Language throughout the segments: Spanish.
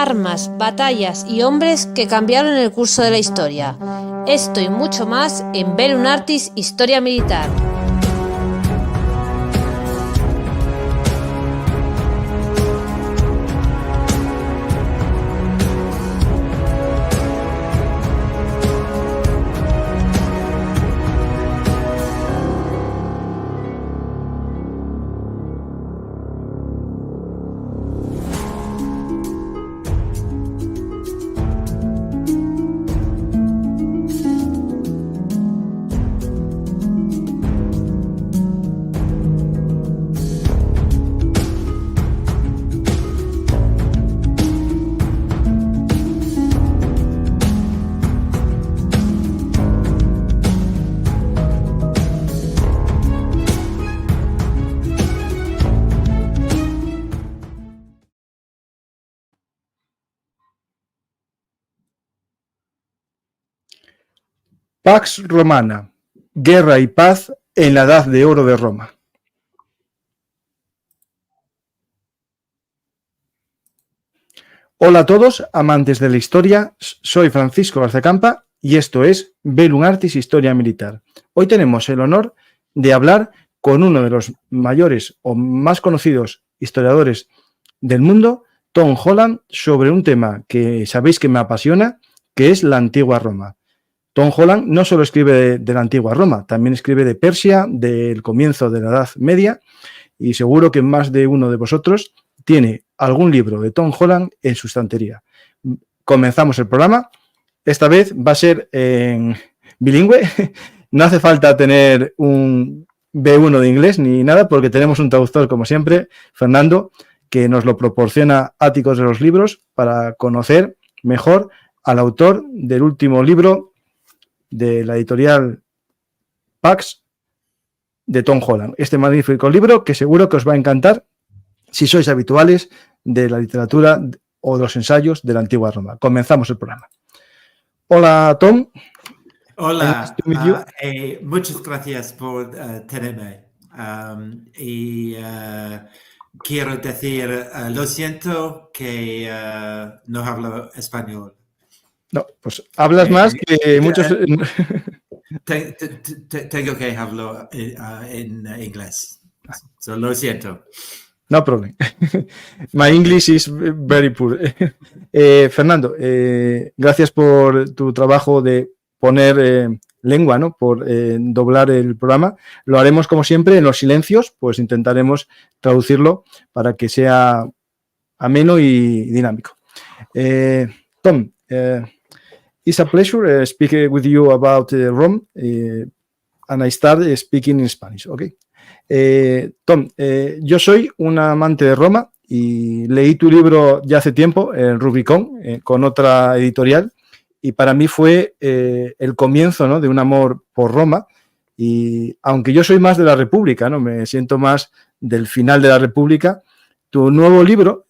armas, batallas y hombres que cambiaron el curso de la historia. Esto y mucho más en Bellum Artis Historia Militar. Pax Romana, guerra y paz en la Edad de Oro de Roma. Hola a todos, amantes de la historia, soy Francisco García y esto es Bellum Artis Historia Militar. Hoy tenemos el honor de hablar con uno de los mayores o más conocidos historiadores del mundo, Tom Holland, sobre un tema que sabéis que me apasiona, que es la antigua Roma. Tom Holland no solo escribe de la antigua Roma, también escribe de Persia, del comienzo de la Edad Media, y seguro que más de uno de vosotros tiene algún libro de Tom Holland en su estantería. Comenzamos el programa. Esta vez va a ser en bilingüe. No hace falta tener un B1 de inglés ni nada, porque tenemos un traductor, como siempre, Fernando, que nos lo proporciona áticos de los libros para conocer mejor al autor del último libro de la editorial Pax de Tom Holland. Este magnífico libro que seguro que os va a encantar si sois habituales de la literatura o de los ensayos de la antigua Roma. Comenzamos el programa. Hola, Tom. Hola, muchas gracias por tenerme. Quiero decir, lo siento que no hablo español. No, pues hablas más que muchos... Tengo que hablar en inglés. So, lo siento. No problem. My English is very poor. Fernando, gracias por tu trabajo de poner lengua, ¿no? Por doblar el programa. Lo haremos como siempre en los silencios, pues intentaremos traducirlo para que sea ameno y dinámico. Tom, it's a pleasure speaking with you about Rome, and I start speaking in Spanish, okay? Tom, yo soy un amante de Roma y leí tu libro ya hace tiempo, el Rubicón, con otra editorial, y para mí fue el comienzo, ¿no?, de un amor por Roma. Y aunque yo soy más de la República, ¿no?, me siento más del final de la República, tu nuevo libro,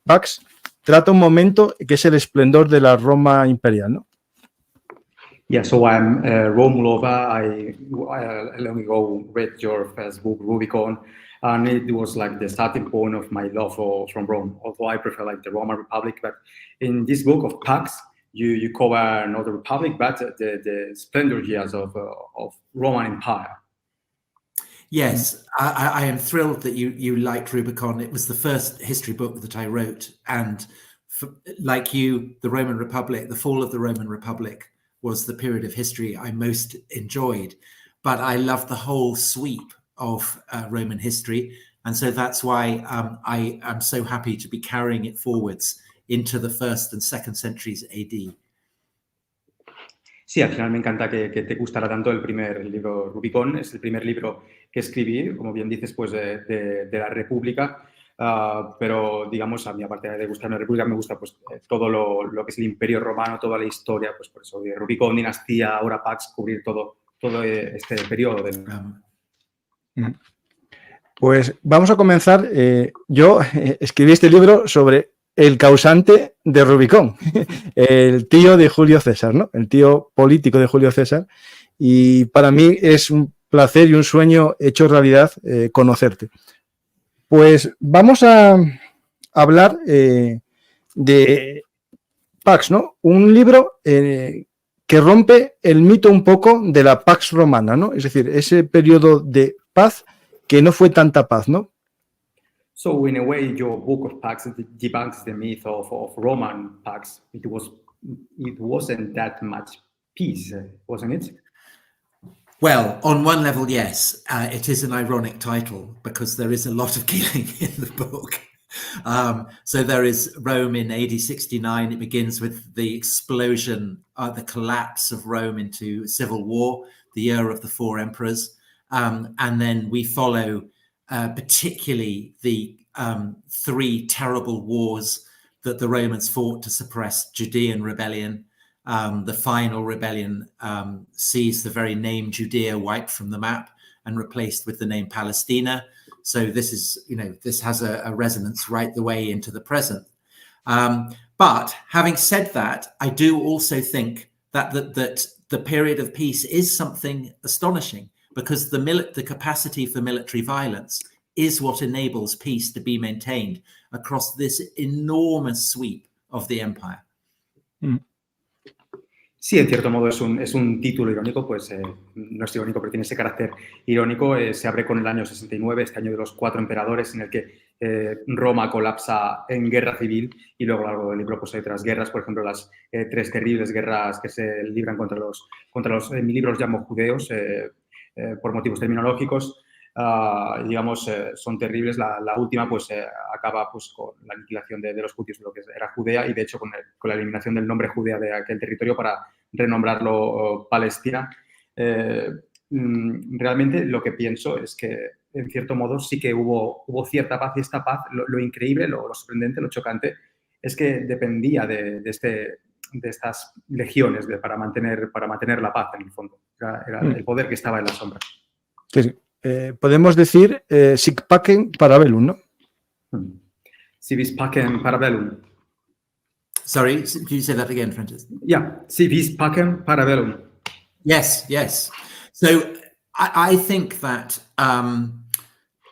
Pax, trata un momento que es el esplendor de la Roma imperial, ¿no? Yeah, so I'm Rome lover. I long ago read your first book, Rubicon, and it was like the starting point of my love from Rome. Although I prefer like the Roman Republic, but in this book of Pax, you cover not the Republic, but the splendor years of Roman Empire. Yes, I am thrilled that you liked Rubicon. It was the first history book that I wrote, and like you, the Roman Republic, the fall of the Roman Republic was the period of history I most enjoyed, but I love the whole sweep of Roman history, and so that's why I am so happy to be carrying it forwards into the 1st and 2nd centuries AD. Sí, al final me encanta que te gustara tanto el primer libro Rubicón. Es el primer libro que escribí, como bien dices, pues de la República. Pero, digamos, a mí, aparte de gustarme la República, me gusta pues todo lo que es el Imperio Romano, toda la historia, pues por eso de Rubicón, dinastía, ahora Pax, cubrir todo este periodo. Pues vamos a comenzar. Yo escribí este libro sobre el causante de Rubicón, el tío de Julio César, ¿no? El tío político de Julio César. Y para mí es un placer y un sueño hecho realidad conocerte. Pues vamos a hablar de de Pax, ¿no? Un libro que rompe el mito un poco de la Pax Romana, ¿no? Es decir, ese periodo de paz que no fue tanta paz, ¿no? So in a way, your book of Pax debunks the myth of Roman Pax. It wasn't that much peace, wasn't it? Well, on one level, yes. It is an ironic title because there is a lot of killing in the book. So there is Rome in AD 69. It begins with the explosion, the collapse of Rome into civil war, the year of the four emperors. And then we follow particularly the three terrible wars that the Romans fought to suppress Judean rebellion. The final rebellion sees the very name Judea wiped from the map and replaced with the name Palestina. So this is, this has a resonance right the way into the present. But having said that, I do also think that the period of peace is something astonishing, because the capacity for military violence is what enables peace to be maintained across this enormous sweep of the empire. Sí, en cierto modo es un título irónico, pues no es irónico, pero tiene ese carácter irónico. Se abre con el año 69, este año de los 4 emperadores, en el que Roma colapsa en guerra civil, y luego a lo largo del libro pues hay otras guerras, por ejemplo las 3 terribles guerras que se libran contra los en mi libro los llamo judeos, por motivos terminológicos. Digamos, son terribles. La última pues acaba pues con la aniquilación de los judíos de lo que era Judea, y de hecho con la eliminación del nombre Judea de aquel territorio para renombrarlo Palestina. Realmente lo que pienso es que en cierto modo sí que hubo cierta paz, y esta paz, lo increíble, lo sorprendente, lo chocante, es que dependía de estas legiones para mantener la paz en el fondo. Era el poder que estaba en la sombra. Sí. Podemos decir sic pacem para bellum, ¿no? Si vis pacem para bellum. Sorry, can you say that again, Francis? Yeah, si vis pacem para bellum. Yes. So I think that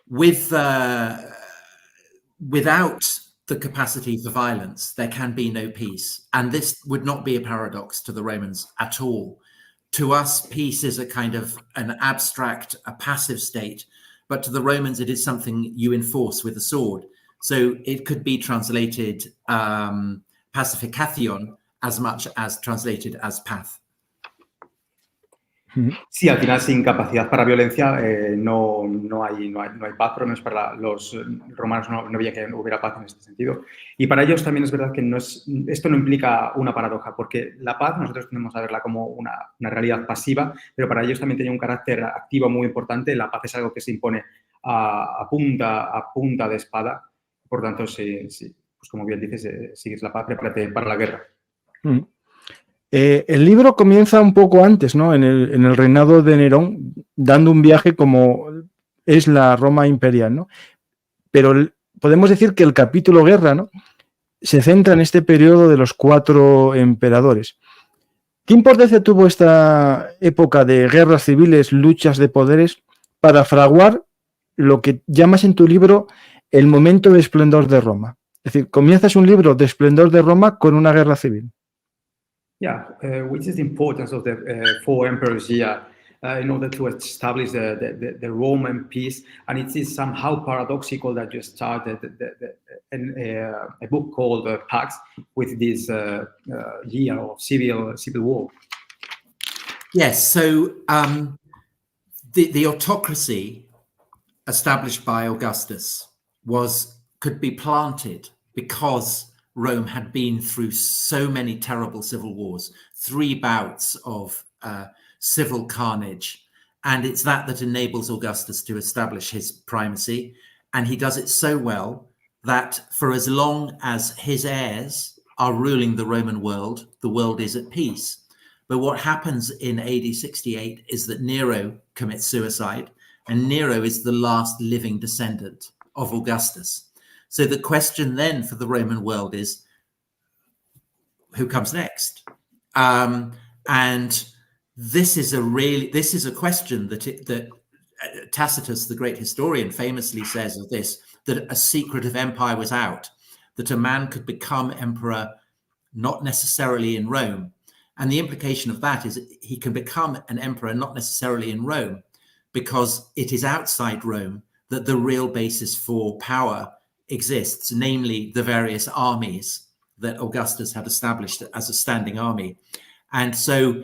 without the capacity for violence, there can be no peace. And this would not be a paradox to the Romans at all. To us, peace is a kind of an abstract, a passive state, but to the Romans, it is something you enforce with a sword. So it could be translated pacification as much as translated as path. Sí, al final sin capacidad para violencia no hay paz, por lo menos para los romanos no había que hubiera paz en este sentido. Y para ellos también es verdad que esto no implica una paradoja, porque la paz nosotros tendemos a verla como una realidad pasiva, pero para ellos también tenía un carácter activo muy importante. La paz es algo que se impone a punta de espada. Por tanto, sí, pues como bien dices, sigues la paz, prepárate para la guerra. El libro comienza un poco antes, ¿no? En el reinado de Nerón, dando un viaje como es la Roma imperial, ¿no? Pero podemos decir que el capítulo guerra, ¿no?, se centra en este periodo de los 4 emperadores. ¿Qué importancia tuvo esta época de guerras civiles, luchas de poderes, para fraguar lo que llamas en tu libro el momento de esplendor de Roma? Es decir, comienzas un libro de esplendor de Roma con una guerra civil. Yeah, which is the importance of the 4 emperors here in order to establish the Roman peace. And it is somehow paradoxical that you started a book called Pax with this year of civil war. Yes, so the autocracy established by Augustus could be planted because Rome had been through so many terrible civil wars, 3 bouts of civil carnage. And it's that enables Augustus to establish his primacy. And he does it so well that for as long as his heirs are ruling the Roman world, the world is at peace. But what happens in AD 68 is that Nero commits suicide, and Nero is the last living descendant of Augustus. So the question then for the Roman world is, who comes next? And this is a question that Tacitus, the great historian, famously says of this, that a secret of empire was out. that a man could become emperor not necessarily in Rome. And the implication of that is he can become an emperor not necessarily in Rome, because it is outside Rome that the real basis for power exists, namely the various armies that Augustus had established as a standing army. And so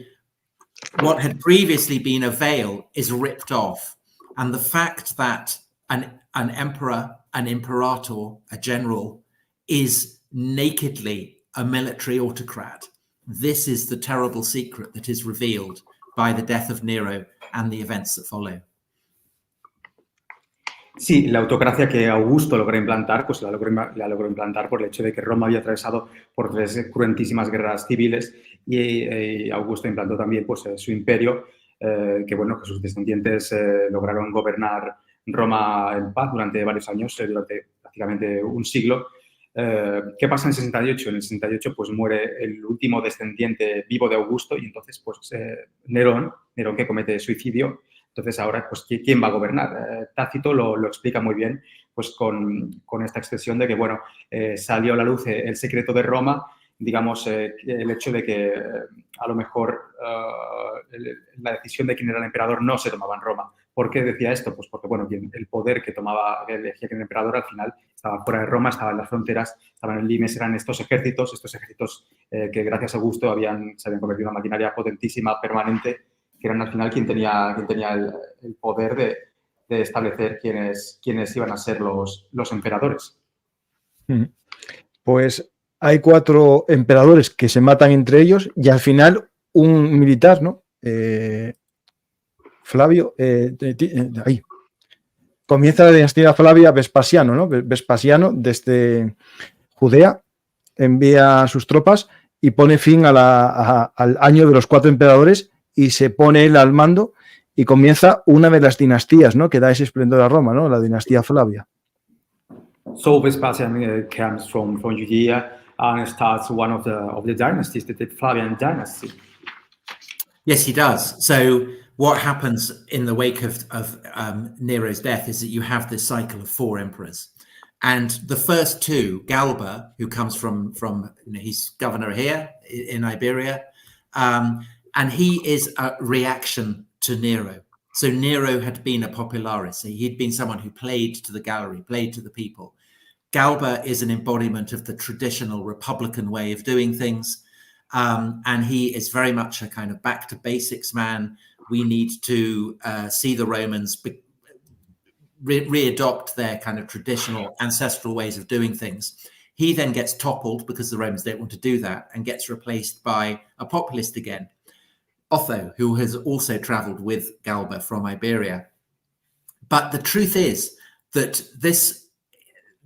what had previously been a veil is ripped off. And the fact that an emperor, an imperator, a general, is nakedly a military autocrat, this is the terrible secret that is revealed by the death of Nero and the events that follow. Sí, la autocracia que Augusto logró implantar, pues la logró implantar por el hecho de que Roma había atravesado por 3 cruentísimas guerras civiles y Augusto implantó también pues, su imperio, que bueno, que sus descendientes lograron gobernar Roma en paz durante varios años, durante prácticamente un siglo. ¿Qué pasa en el 68? En el 68 pues muere el último descendiente vivo de Augusto y entonces pues Nerón que comete suicidio. Entonces ahora pues ¿quién va a gobernar? Tácito lo explica muy bien pues con esta expresión de que bueno, salió a la luz el secreto de Roma, digamos el hecho de que a lo mejor la decisión de quién era el emperador no se tomaba en Roma. ¿Por qué decía esto? Pues porque, bueno, el poder que elegía el emperador al final estaba fuera de Roma, estaba en las fronteras, estaban en limes, eran estos ejércitos que gracias a Augusto se habían convertido en una maquinaria potentísima, permanente, que eran al final quien tenía el poder de establecer quiénes iban a ser los emperadores. Pues hay 4 emperadores que se matan entre ellos y al final un militar, ¿no? Flavio, ahí. Comienza la dinastía Flavia Vespasiano, ¿no? Vespasiano desde Judea envía a sus tropas y pone fin al año de los 4 emperadores y se pone él al mando y comienza una de las dinastías, ¿no? Que da ese esplendor a Roma, ¿no? La dinastía Flavia. So Vespasian comes from Judea and starts one of the dynasties, the Flavian dynasty. Yes, he does. So what happens in the wake of Nero's death is that you have this cycle of 4 emperors. And the first 2, Galba, who comes from he's governor here in Iberia, and he is a reaction to Nero. So Nero had been a popularis. He'd been someone who played to the gallery, played to the people. Galba is an embodiment of the traditional Republican way of doing things. And he is very much a kind of back to basics man. We need to see the Romans readopt their kind of traditional ancestral ways of doing things. He then gets toppled because the Romans don't want to do that and gets replaced by a populist again, Otho, who has also traveled with Galba from Iberia. But the truth is that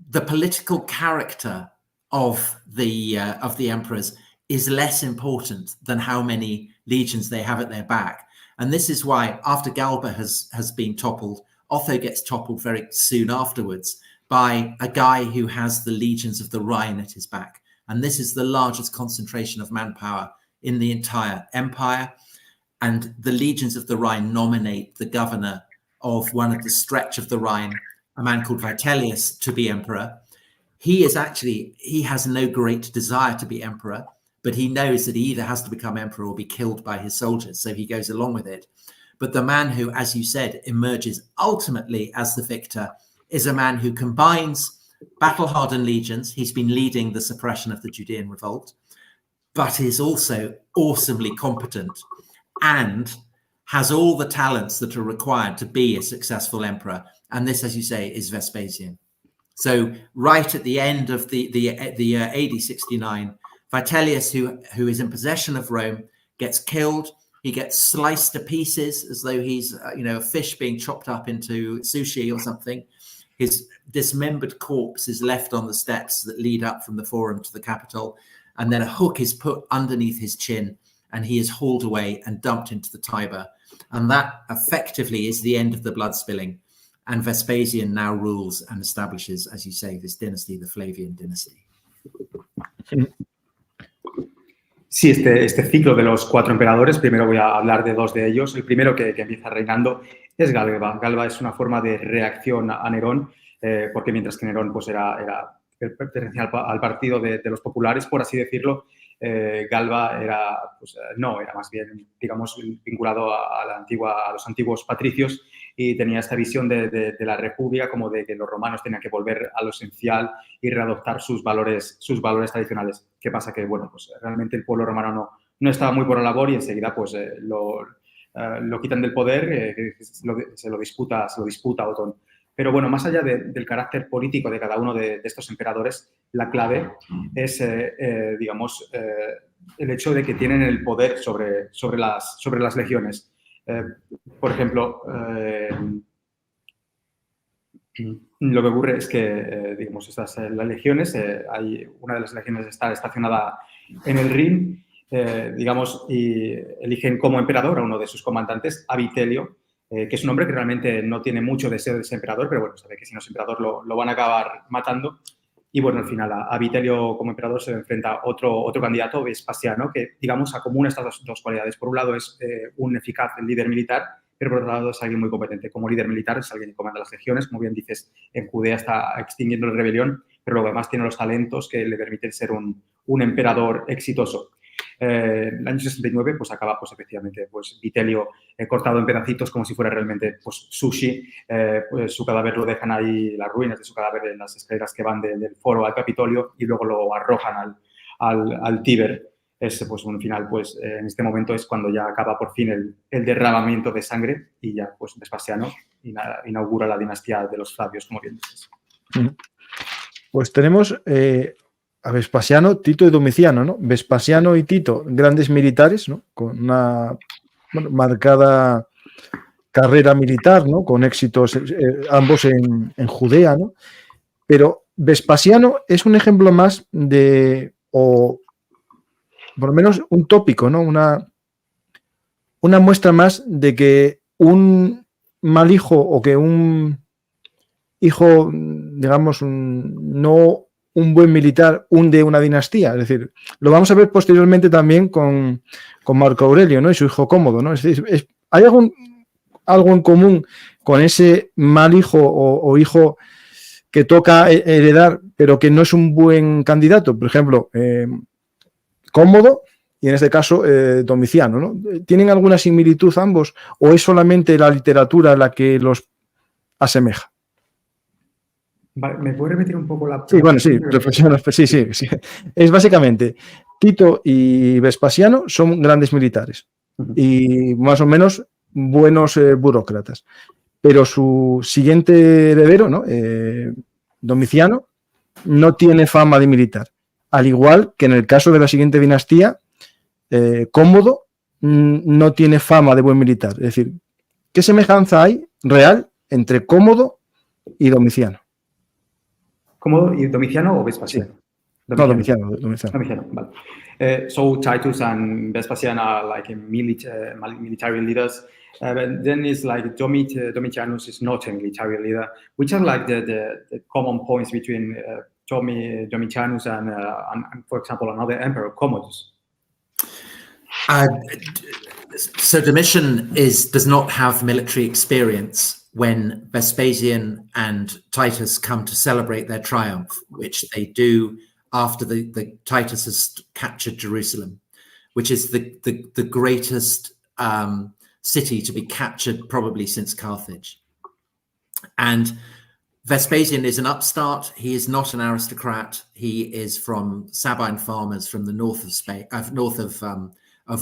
the political character of the emperors is less important than how many legions they have at their back. And this is why after Galba has been toppled, Otho gets toppled very soon afterwards by a guy who has the legions of the Rhine at his back. And this is the largest concentration of manpower in the entire empire. And the legions of the Rhine nominate the governor of one of the stretch of the Rhine, a man called Vitellius, to be emperor. He has no great desire to be emperor, but he knows that he either has to become emperor or be killed by his soldiers. So he goes along with it. But the man who, as you said, emerges ultimately as the victor is a man who combines battle-hardened legions. He's been leading the suppression of the Judean revolt, but is also awesomely competent and has all the talents that are required to be a successful emperor. And this, as you say, is Vespasian. So right at the end of the AD 69, Vitellius, who is in possession of Rome, gets killed. He gets sliced to pieces as though he's a fish being chopped up into sushi or something. His dismembered corpse is left on the steps that lead up from the Forum to the Capitol, and then a hook is put underneath his chin, and he is hauled away and dumped into the Tiber. And that effectively is the end of the blood spilling. And Vespasian now rules and establishes, as you say, this dynasty, the Flavian dynasty. Sí, este ciclo de los 4 emperadores, primero voy a hablar de 2 de ellos. El primero que empieza reinando es Galba. Galba es una forma de reacción a Nerón, porque mientras que Nerón pues era que pertenecía al partido de los populares, por así decirlo. Galba era, pues, no, era más bien, digamos, vinculado a los antiguos patricios y tenía esta visión de la república como de que los romanos tenían que volver a lo esencial y readoptar sus valores tradicionales. ¿Qué pasa? Que, bueno, pues realmente el pueblo romano no estaba muy por la labor y enseguida pues lo quitan del poder, se lo disputa Otón. Pero bueno, más allá del carácter político de cada uno de estos emperadores, la clave es, digamos, el hecho de que tienen el poder sobre las legiones. Por ejemplo, lo que ocurre es que, digamos, las legiones, una de las legiones está estacionada en el Rin, digamos, y eligen como emperador a uno de sus comandantes, a Vitelio, que es un hombre que realmente no tiene mucho deseo de ser emperador, pero bueno, sabe que si no es emperador lo van a acabar matando. Y bueno, al final a Vitelio como emperador se enfrenta otro candidato, Vespasiano, que, digamos, acumula estas dos cualidades. Por un lado es un eficaz líder militar, pero por otro lado es alguien muy competente. Como líder militar es alguien que comanda las legiones, como bien dices, en Judea está extinguiendo la rebelión, pero luego además tiene los talentos que le permiten ser un emperador exitoso. El año 69 pues acaba pues efectivamente pues Vitelio cortado en pedacitos como si fuera realmente pues sushi, pues su cadáver lo dejan ahí, las ruinas de su cadáver en las escaleras que van del foro al Capitolio y luego lo arrojan al Tíber. Es pues un final pues en este momento es cuando ya acaba por fin el derramamiento de sangre y ya pues Vespasiano inaugura la dinastía de los Flavios, como bien dices. Pues tenemos a Vespasiano, Tito y Domiciano, ¿no? Vespasiano y Tito, grandes militares, ¿no? Con una marcada carrera militar, ¿no? Con éxitos ambos en Judea, ¿no? Pero Vespasiano es un ejemplo más o por lo menos un tópico, ¿no? Una muestra más de que un mal hijo o que un hijo, digamos, no un buen militar hunde una dinastía. Es decir, lo vamos a ver posteriormente también con Marco Aurelio, ¿no? Y su hijo Cómodo, ¿no? Es decir, ¿hay algo en común con ese mal hijo o hijo que toca heredar, pero que no es un buen candidato? Por ejemplo, Cómodo y en este caso Domiciano, ¿no? ¿Tienen alguna similitud ambos o es solamente la literatura la que los asemeja? Vale, ¿me puedes repetir un poco la... Sí, bueno, sí, sí. Es básicamente, Tito y Vespasiano son grandes militares y más o menos buenos burócratas, pero su siguiente heredero, ¿no? Domiciano, no tiene fama de militar, al igual que en el caso de la siguiente dinastía, Cómodo no tiene fama de buen militar. Es decir, ¿qué semejanza hay real entre Cómodo y Domiciano? ¿Cómodo y Domiciano o Vespasiano? Sí. Domiciano. Vale. So Titus and Vespasian are like military leaders. But then it's like Domitianus is not a military leader, which are like the common points between Domitianus and, for example, another emperor, Commodus. So Domitian does not have military experience when Vespasian and Titus come to celebrate their triumph, which they do after the Titus has captured Jerusalem, which is the greatest city to be captured probably since Carthage. And Vespasian is an upstart. He is not an aristocrat. He is from Sabine farmers from the north of Spain, north of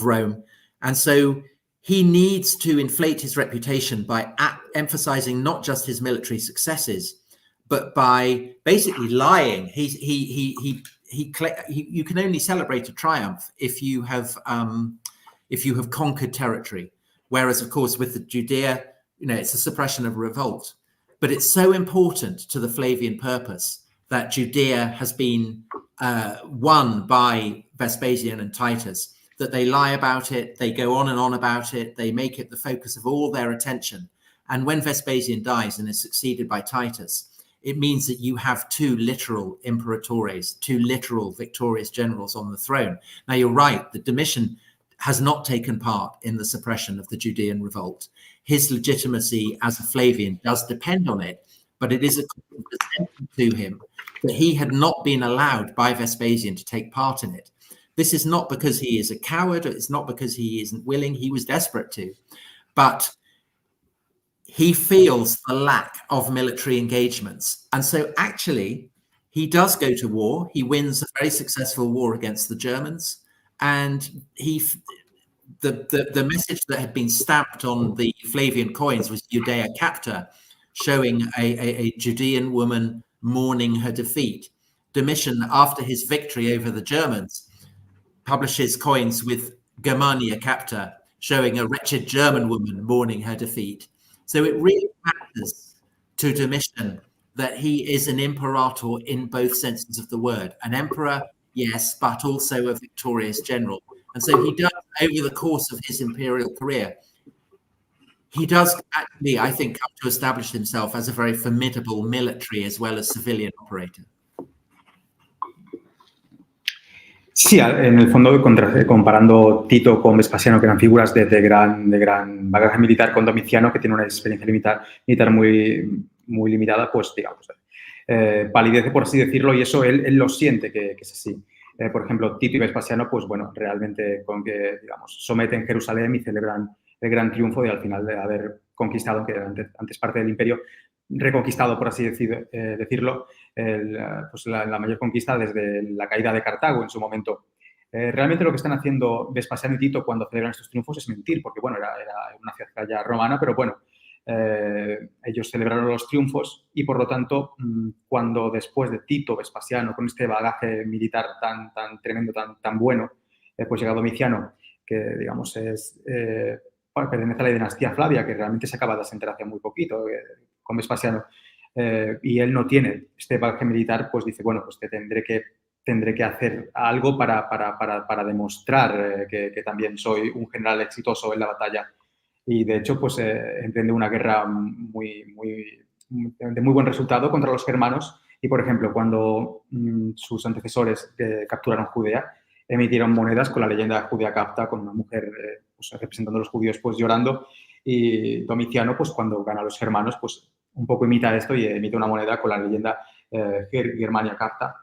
Rome, and so he needs to inflate his reputation by emphasizing not just his military successes, but by basically lying. You can only celebrate a triumph if you have conquered territory. Whereas, of course, with the Judea, it's a suppression of revolt. But it's so important to the Flavian purpose that Judea has been won by Vespasian and Titus, that they lie about it, they go on and on about it, they make it the focus of all their attention. And when Vespasian dies and is succeeded by Titus, it means that you have two literal imperatores, two literal victorious generals on the throne. Now, you're right, the Domitian has not taken part in the suppression of the Judean revolt. His legitimacy as a Flavian does depend on it, but it is a to him that he had not been allowed by Vespasian to take part in it. This is not because he is a coward, it's not because he isn't willing, he was desperate to, but he feels the lack of military engagements. And so actually, he does go to war. He wins a very successful war against the Germans. And the message that had been stamped on the Flavian coins was Judea Capta, showing a Judean woman mourning her defeat. Domitian, after his victory over the Germans, publishes coins with Germania Capta, showing a wretched German woman mourning her defeat. So it really matters to Domitian that he is an imperator in both senses of the word. An emperor, yes, but also a victorious general. And so he does, over the course of his imperial career, he does actually, I think, come to establish himself as a very formidable military as well as civilian operator. Sí, en el fondo, comparando Tito con Vespasiano, que eran figuras de gran bagaje militar, con Domiciano, que tiene una experiencia militar muy limitada, pues, digamos, palidece, por así decirlo, y eso él lo siente que es así. Por ejemplo, Tito y Vespasiano, pues, bueno, realmente con que, digamos, someten Jerusalén y celebran el gran triunfo de, al final, de haber conquistado, que antes parte del imperio, reconquistado, por así decirlo, pues la mayor conquista desde la caída de Cartago en su momento. Realmente lo que están haciendo Vespasiano y Tito cuando celebran estos triunfos es mentir, porque bueno, era una ciudad ya romana, pero bueno, ellos celebraron los triunfos y por lo tanto, cuando después de Tito, Vespasiano, con este bagaje militar tan tremendo, tan bueno, pues llega Domiciano, que digamos pertenece a la dinastía Flavia, que realmente se acaba de asentar hace muy poquito con Vespasiano, y él no tiene este bagaje militar, pues dice, bueno, pues tendré que hacer algo para demostrar que también soy un general exitoso en la batalla. Y de hecho, pues emprende una guerra de muy buen resultado contra los germanos. Y, por ejemplo, cuando sus antecesores capturaron Judea, emitieron monedas con la leyenda de Judea Capta, con una mujer pues, representando a los judíos pues llorando. Y Domiciano, pues cuando gana a los germanos, pues un poco imita esto y emite una moneda con la leyenda Germania Capta.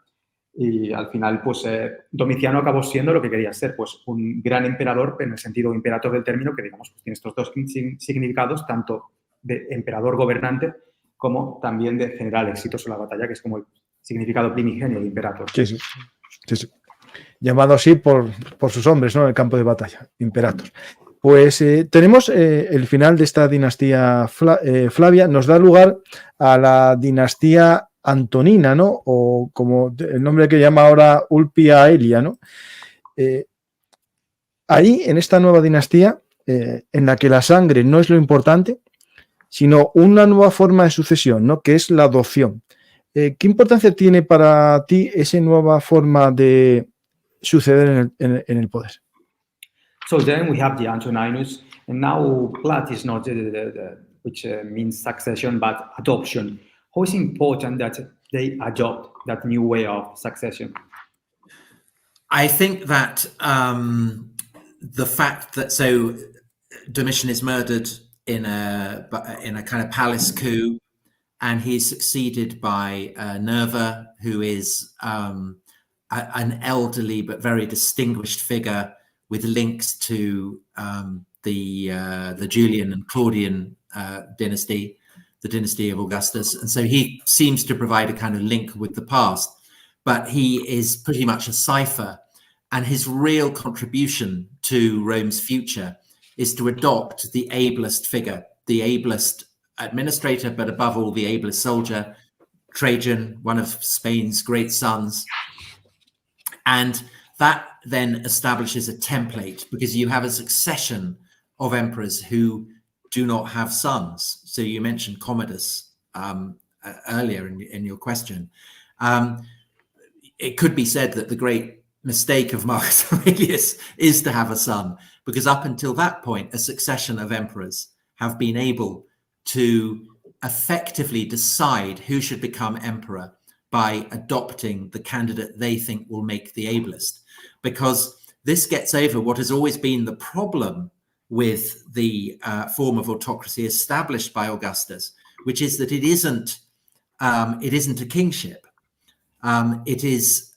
Y al final, pues Domiciano acabó siendo lo que quería ser, pues un gran emperador en el sentido imperator del término, que digamos pues, tiene estos dos significados, tanto de emperador gobernante como también de general exitoso en la batalla, que es como el significado primigenio de imperator. Sí. Llamado así por sus hombres, ¿no? En el campo de batalla, imperator. Pues tenemos el final de esta dinastía Flavia, nos da lugar a la dinastía Antonina, ¿no? O como el nombre que llama ahora Ulpia Aelia, ¿no? Ahí, en esta nueva dinastía, en la que la sangre no es lo importante, sino una nueva forma de sucesión, ¿no? Que es la adopción. ¿Qué importancia tiene para ti esa nueva forma de suceder en el poder? So then we have the Antoninus, and now Plat is not which means succession, but adoption. How is it important that they adopt that new way of succession? I think that the fact that Domitian is murdered in a kind of palace coup, and he's succeeded by Nerva, who is an elderly but very distinguished figure with links to the Julian and Claudian dynasty, the dynasty of Augustus. And so he seems to provide a kind of link with the past, but he is pretty much a cipher. And his real contribution to Rome's future is to adopt the ablest figure, the ablest administrator, but above all, the ablest soldier, Trajan, one of Spain's great sons. And that then establishes a template, because you have a succession of emperors who do not have sons. So you mentioned Commodus earlier in your question. It could be said that the great mistake of Marcus Aurelius is to have a son, because up until that point, a succession of emperors have been able to effectively decide who should become emperor by adopting the candidate they think will make the ablest. Because this gets over what has always been the problem with the form of autocracy established by Augustus, which is that it isn't a kingship. It is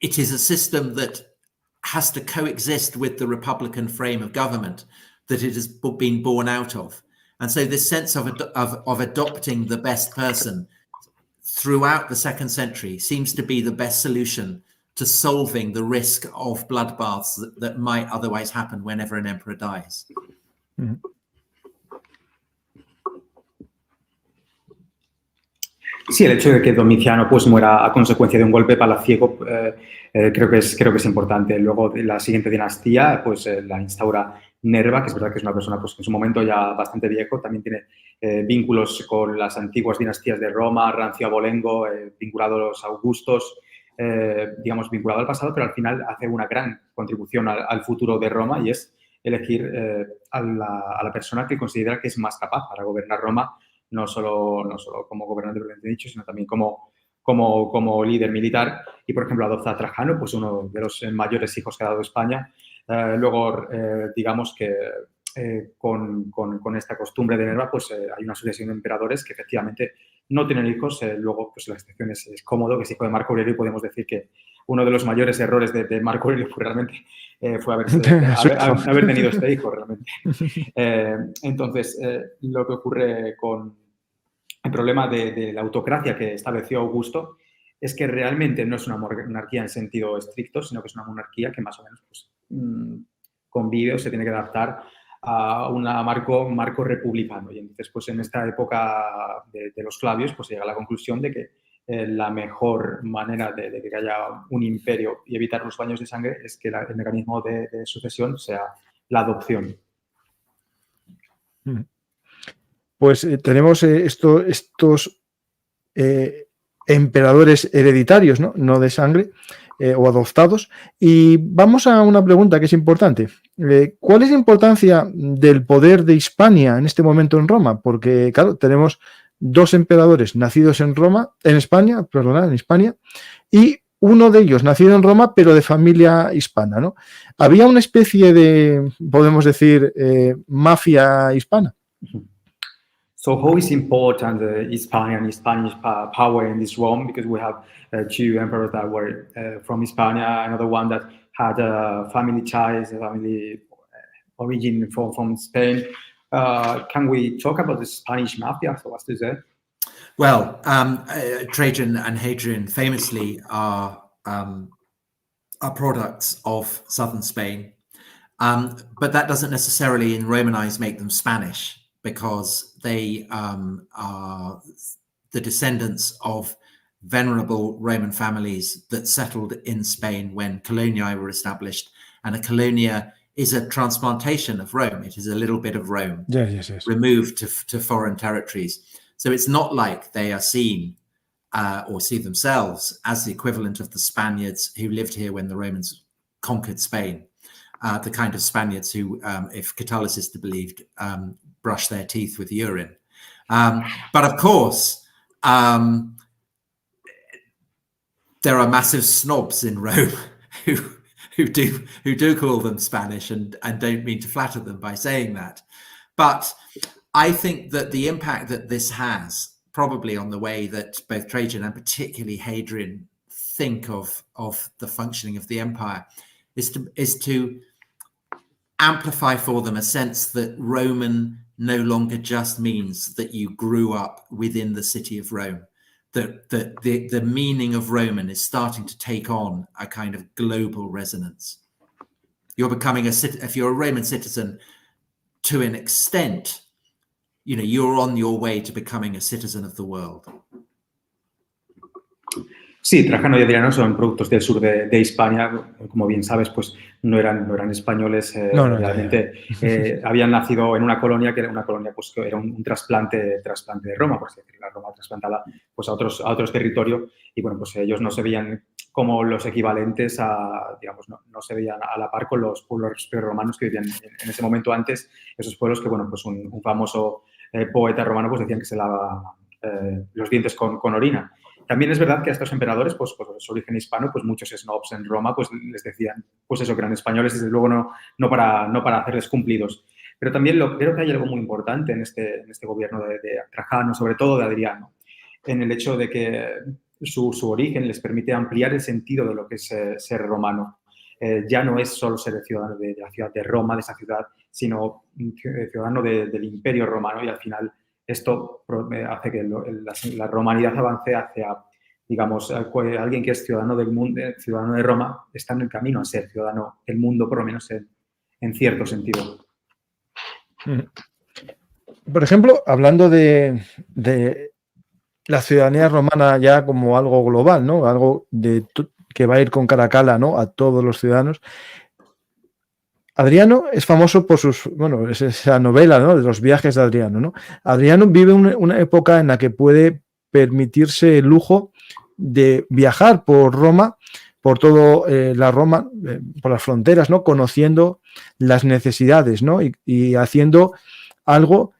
a system that has to coexist with the Republican frame of government that it has been born out of. And so this sense of adopting the best person throughout the 2nd century seems to be the best solution to solving the risk of bloodbaths that might otherwise happen whenever an emperor dies. Ujú. Sí, el hecho de que Domiciano pues muera a consecuencia de un golpe palaciego creo que es importante. Luego, la siguiente dinastía pues la instaura Nerva, que es verdad que es una persona pues en su momento ya bastante viejo, también tiene vínculos con las antiguas dinastías de Roma, Rancio Abolengo, vinculado a los Augustos, digamos, vinculado al pasado, pero al final hace una gran contribución al futuro de Roma y es elegir a la persona que considera que es más capaz para gobernar Roma, no solo como gobernante propiamente dicho, sino también como líder militar. Y, por ejemplo, adopta a Trajano, pues uno de los mayores hijos que ha dado España. Luego, digamos que con esta costumbre de Nerva, pues hay una sucesión de emperadores que efectivamente no tienen hijos. Luego, pues la excepción es Cómodo, que es hijo de Marco Aurelio, y podemos decir que uno de los mayores errores de Marco Aurelio fue realmente haber tenido este hijo, realmente. Entonces, lo que ocurre con el problema de la autocracia que estableció Augusto es que realmente no es una monarquía en sentido estricto, sino que es una monarquía que más o menos pues, convive o se tiene que adaptar a un marco republicano. Y entonces, pues en esta época de los Flavios, pues se llega a la conclusión de que la mejor manera de que haya un imperio y evitar los baños de sangre es que el mecanismo de sucesión sea la adopción. Pues tenemos estos emperadores hereditarios, ¿no? De sangre o adoptados. Y vamos a una pregunta que es importante. ¿Cuál es la importancia del poder de Hispania en este momento en Roma? Porque, claro, tenemos 2 emperadores nacidos en Hispania, y uno de ellos nacido en Roma, pero de familia hispana, ¿no? Había una especie de, podemos decir, mafia hispana. So how is important Hispania and Spanish power in this Rome? Because we have 2 emperors that were from Hispania, another one that had family ties, family origin from Spain. Can we talk about the Spanish mafia? So what's to say? Well, Trajan and Hadrian famously are products of southern Spain, but that doesn't necessarily in Roman eyes make them Spanish, because they are the descendants of venerable Roman families that settled in Spain when coloniae were established. And a colonia is a transplantation of Rome. It is a little bit of Rome Yes. removed to foreign territories. So it's not like they are seen or see themselves as the equivalent of the Spaniards who lived here when the Romans conquered Spain. The kind of Spaniards who, if Catullus is to be believed, brush their teeth with urine. But of course, there are massive snobs in Rome who do call them Spanish and don't mean to flatter them by saying that. But I think that the impact that this has probably on the way that both Trajan and particularly Hadrian think of the functioning of the empire is to amplify for them a sense that Roman no longer just means that you grew up within the city of Rome, that the meaning of Roman is starting to take on a kind of global resonance. You're becoming if you're a Roman citizen, to an extent, you're on your way to becoming a citizen of the world. Sí, Trajano y Adriano son productos del sur de Hispania. Como bien sabes, pues no eran españoles. Realmente habían nacido en una colonia que era una colonia pues, que era un trasplante de Roma, por así decirlo. La Roma trasplantada pues, a otros territorios. Y bueno, pues ellos no se veían como los equivalentes digamos, no se veían a la par con los pueblos romanos que vivían en ese momento antes. Esos pueblos que, bueno, pues un famoso poeta romano pues decían que se lava los dientes con orina. También es verdad que a estos emperadores, pues su origen hispano, pues muchos snobs en Roma pues les decían, pues eso, que eran españoles, desde luego no para hacerles cumplidos. Pero también creo que hay algo muy importante en este gobierno de Trajano, sobre todo de Adriano, en el hecho de que su origen les permite ampliar el sentido de lo que es ser romano. Ya no es solo ser ciudadano de la ciudad de Roma, de esa ciudad, sino ciudadano del Imperio Romano, y al final esto hace que la romanidad avance hacia, digamos, alguien que es ciudadano del mundo, ciudadano de Roma, está en el camino a ser ciudadano del mundo, por lo menos en cierto sentido. Por ejemplo, hablando de la ciudadanía romana ya como algo global, ¿no? Algo que va a ir con Caracalla, ¿no? A todos los ciudadanos. Adriano es famoso por es esa novela, ¿no? De los viajes de Adriano, ¿no? Adriano vive una época en la que puede permitirse el lujo de viajar por Roma, por todo la Roma, por las fronteras, ¿no? Conociendo las necesidades, ¿no? Y haciendo algo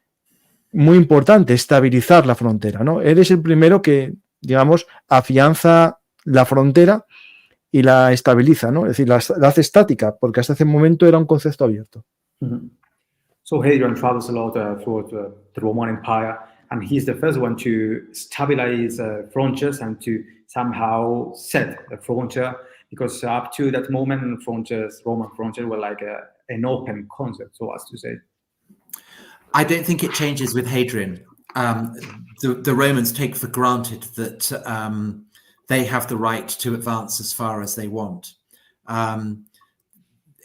muy importante, estabilizar la frontera, ¿no? Él es el primero que, digamos, afianza la frontera y la estabiliza, ¿no? Es decir, la hace estática, porque hasta ese momento era un concepto abierto. Mm-hmm. So Hadrian travels a lot throughout the Roman Empire, and he's the first one to stabilize frontiers and to somehow set the frontier, because up to that moment, Roman frontiers were like an open concept, so as to say. I don't think it changes with Hadrian. The Romans take for granted that they have the right to advance as far as they want.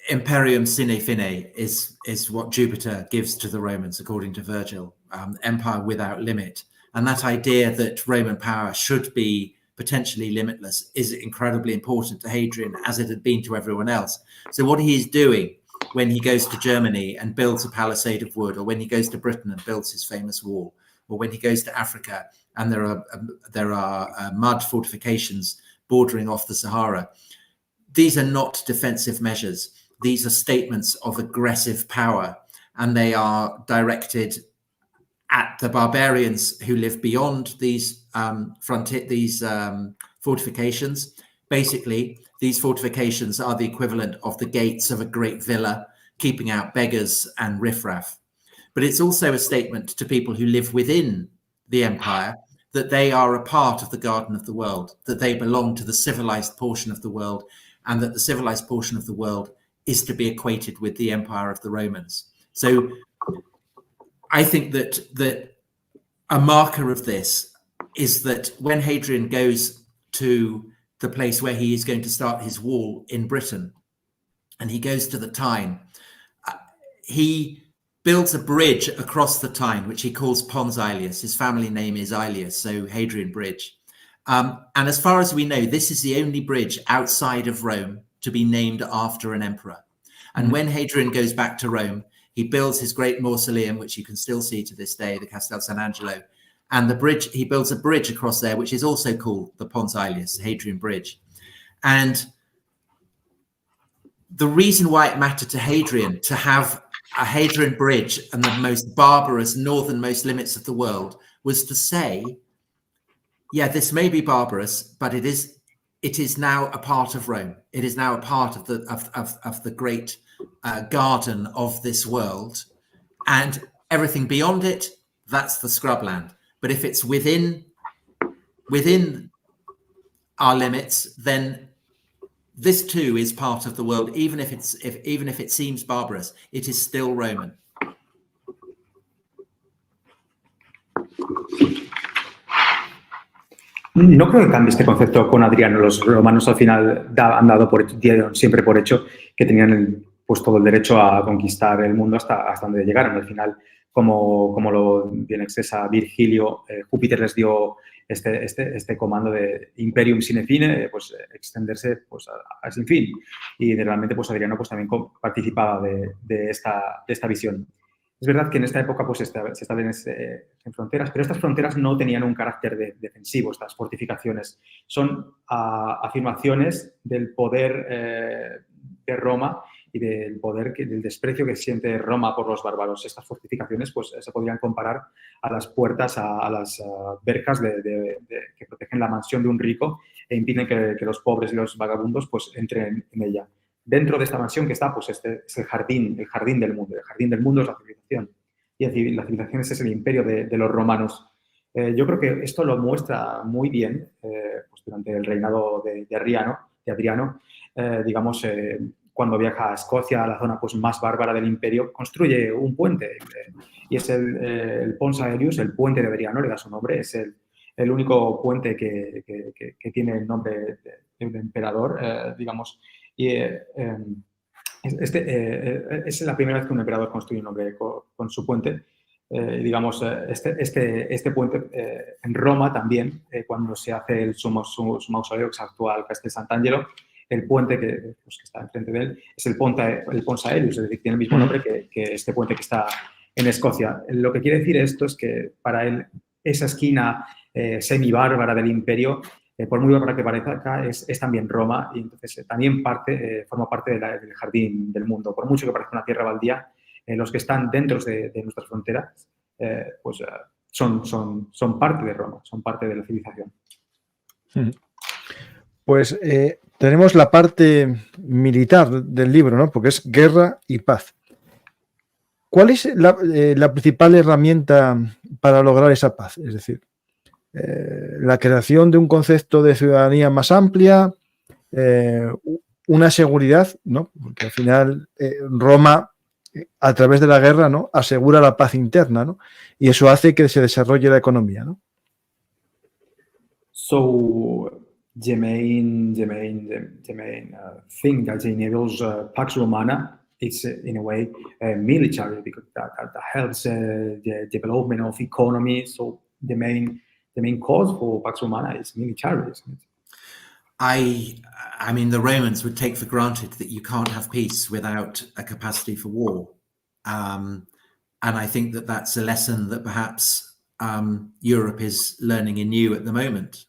Imperium sine fine is what Jupiter gives to the Romans, according to Virgil, empire without limit. And that idea that Roman power should be potentially limitless is incredibly important to Hadrian, as it had been to everyone else. So what he is doing when he goes to Germany and builds a palisade of wood, or when he goes to Britain and builds his famous wall, or when he goes to Africa and there are mud fortifications bordering off the Sahara, these are not defensive measures. These are statements of aggressive power, and they are directed at the barbarians who live beyond these fortifications. Basically, these fortifications are the equivalent of the gates of a great villa, keeping out beggars and riffraff. But it's also a statement to people who live within the empire that they are a part of the garden of the world, that they belong to the civilized portion of the world, and that the civilized portion of the world is to be equated with the empire of the Romans. So I think that a marker of this is that when Hadrian goes to the place where he is going to start his wall in Britain, and he goes to the Tyne, he builds a bridge across the Tyne, which he calls Pons Aelius. His family name is Aelius, so Hadrian Bridge. And as far as we know, this is the only bridge outside of Rome to be named after an emperor. And when Hadrian goes back to Rome, he builds his great mausoleum, which you can still see to this day, the Castel San Angelo. And the bridge, he builds a bridge across there, which is also called the Pons Aelius, Hadrian Bridge. And the reason why it mattered to Hadrian to have a Hadrian Bridge and the most barbarous northernmost limits of the world was to say, yeah, this may be barbarous, but it is now a part of Rome. It is now a part of the great garden of this world, and everything beyond it, that's the scrubland. But if it's within our limits, then this too is part of the world. Even if it seems barbarous, it is still Roman. No creo que cambie este concepto con Adriano. Los romanos al final dieron siempre por hecho que tenían pues todo el derecho a conquistar el mundo hasta donde llegaron. Al final, como lo bien expresa Virgilio, Júpiter les dio este comando de imperium sine fine, pues extenderse pues a sin fin. Y realmente pues Adriano pues también participaba de esta visión. Es verdad que en esta época pues, se establecen en fronteras, pero estas fronteras no tenían un carácter defensivo, estas fortificaciones. Son afirmaciones del poder de Roma y del desprecio que siente Roma por los bárbaros. Estas fortificaciones pues, se podrían comparar a las puertas, a las verjas que protegen la mansión de un rico e impiden que los pobres y los vagabundos pues, entren en ella. Dentro de esta mansión que está, pues este es el jardín del mundo. El jardín del mundo es la civilización. Y la civilización ese es el imperio de los romanos. Yo creo que esto lo muestra muy bien pues durante el reinado de Adriano, digamos, cuando viaja a Escocia, a la zona pues, más bárbara del imperio, construye un puente y es el Pons Aelius, el puente de Adriano, le da su nombre, es el único puente que tiene el nombre de un emperador, digamos, y es la primera vez que un emperador construye un nombre con su puente. Digamos, este puente en Roma también, cuando se hace su mausoleo, que es actual Castel Sant'Angelo, el puente que está enfrente de él es el Pons Aelius, es decir, tiene el mismo nombre que este puente que está en Escocia. Lo que quiere decir esto es que para él esa esquina semi-bárbara del imperio, por muy bárbara que parezca, es también Roma y entonces también forma parte del jardín del mundo. Por mucho que parezca una tierra baldía, los que están dentro de nuestras fronteras son parte de Roma, son parte de la civilización. Pues tenemos la parte militar del libro, ¿no? Porque es guerra y paz. ¿Cuál es la principal herramienta para lograr esa paz? Es decir, la creación de un concepto de ciudadanía más amplia, una seguridad, ¿no? Porque al final Roma, a través de la guerra, ¿no? Asegura la paz interna, ¿no? Y eso hace que se desarrolle la economía, ¿no? So the main thing that enables Pax Romana is in a way military, because that helps the development of economy. So the main cause for Pax Romana is military, isn't it? I mean, the Romans would take for granted that you can't have peace without a capacity for war. And I think that that's a lesson that perhaps Europe is learning anew at the moment,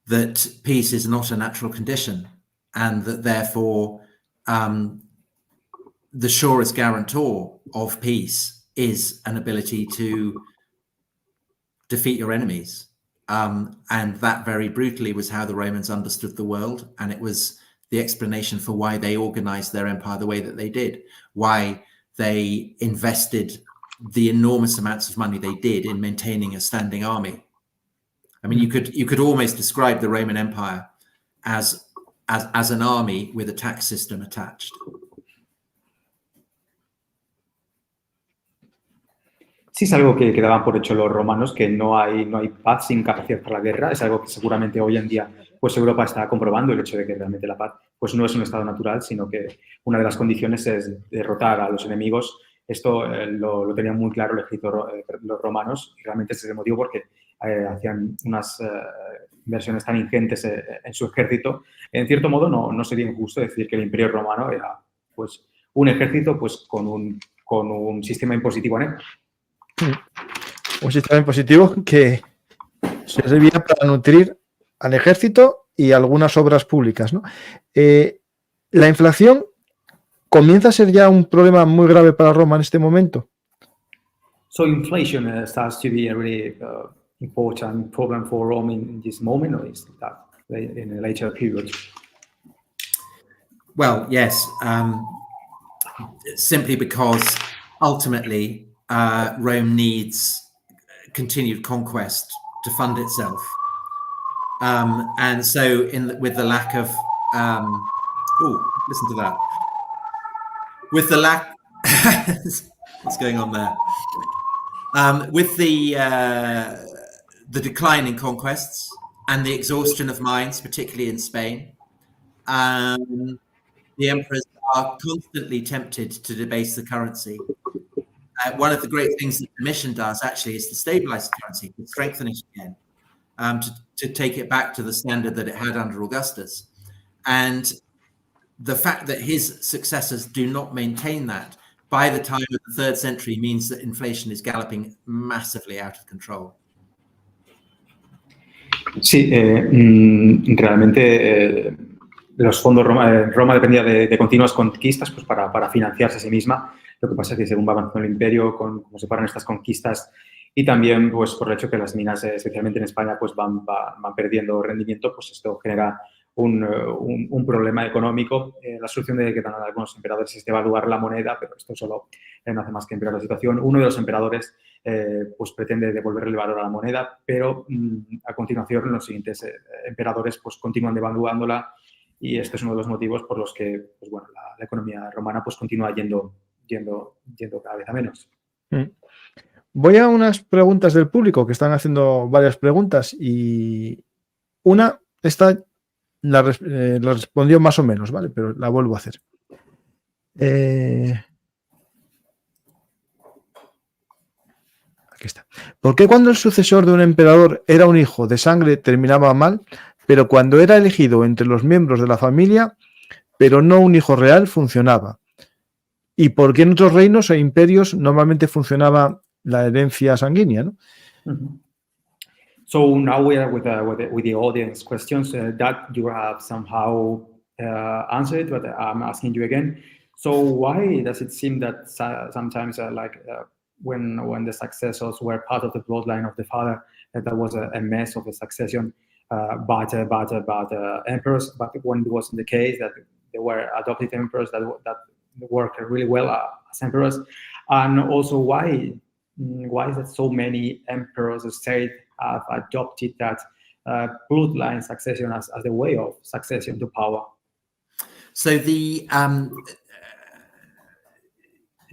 that peace is not a natural condition and that therefore the surest guarantor of peace is an ability to defeat your enemies. And that very brutally was how the Romans understood the world. And it was the explanation for why they organized their empire the way that they did, why they invested the enormous amounts of money they did in maintaining a standing army. I mean, you could almost describe the Roman Empire as an army with a tax system attached. Sí, es algo que daban por hecho los romanos, que no hay paz sin capacidad para la guerra. Es algo que seguramente hoy en día pues Europa está comprobando, el hecho de que realmente la paz pues no es un estado natural, sino que una de las condiciones es derrotar a los enemigos. Esto lo tenían muy claro el ejército, los romanos, y realmente ese es el motivo porque hacían unas inversiones tan ingentes en su ejército. En cierto modo no sería injusto decir que el Imperio Romano era pues un ejército pues con un sistema impositivo en él. Un sistema impositivo que se servía para nutrir al ejército y algunas obras públicas, ¿no? La inflación comienza a ser ya un problema muy grave para Roma en este momento. So inflation starts to be a really important problem for Rome in this moment, or is that in a later period? Well, yes, simply because ultimately Rome needs continued conquest to fund itself, and so with the lack of listen to that, with the lack what's going on there, with the decline in conquests and the exhaustion of mines, particularly in Spain, the emperors are constantly tempted to debase the currency. One of the great things that the mission does actually is to stabilize the currency, to strengthen it again, to take it back to the standard that it had under Augustus. And the fact that his successors do not maintain that by the time of the 3rd century means that inflation is galloping massively out of control. Sí, realmente los fondos Roma dependía de continuas conquistas pues para financiarse a sí misma. Lo que pasa es que según va avanzando el imperio, como se paran estas conquistas y también pues por el hecho que las minas, especialmente en España, pues van perdiendo rendimiento, pues esto genera un problema económico. La solución que dan algunos emperadores es devaluar la moneda, pero esto solo no hace más que empeorar la situación. Uno de los emperadores pues pretende devolverle el valor a la moneda, pero a continuación los siguientes emperadores pues continúan devaluándola, y este es uno de los motivos por los que pues, bueno, la economía romana pues continúa yendo cada vez a menos. Voy a unas preguntas del público que están haciendo varias preguntas, y esta la respondió más o menos, ¿vale? Pero la vuelvo a hacer. Aquí está. ¿Por qué cuando el sucesor de un emperador era un hijo de sangre terminaba mal, pero cuando era elegido entre los miembros de la familia, pero no un hijo real, funcionaba? ¿Y por qué en otros reinos e imperios normalmente funcionaba la herencia sanguínea, ¿no? So now we are with the audience questions that you have somehow answered, but I'm asking you again. So why does it seem that sometimes when the successors were part of the bloodline of the father, that was a mess of the succession, but emperors, but when it wasn't the case, that there were adopted emperors that worked really well as emperors? And also why is it so many emperors state have adopted that bloodline succession as the way of succession to power? So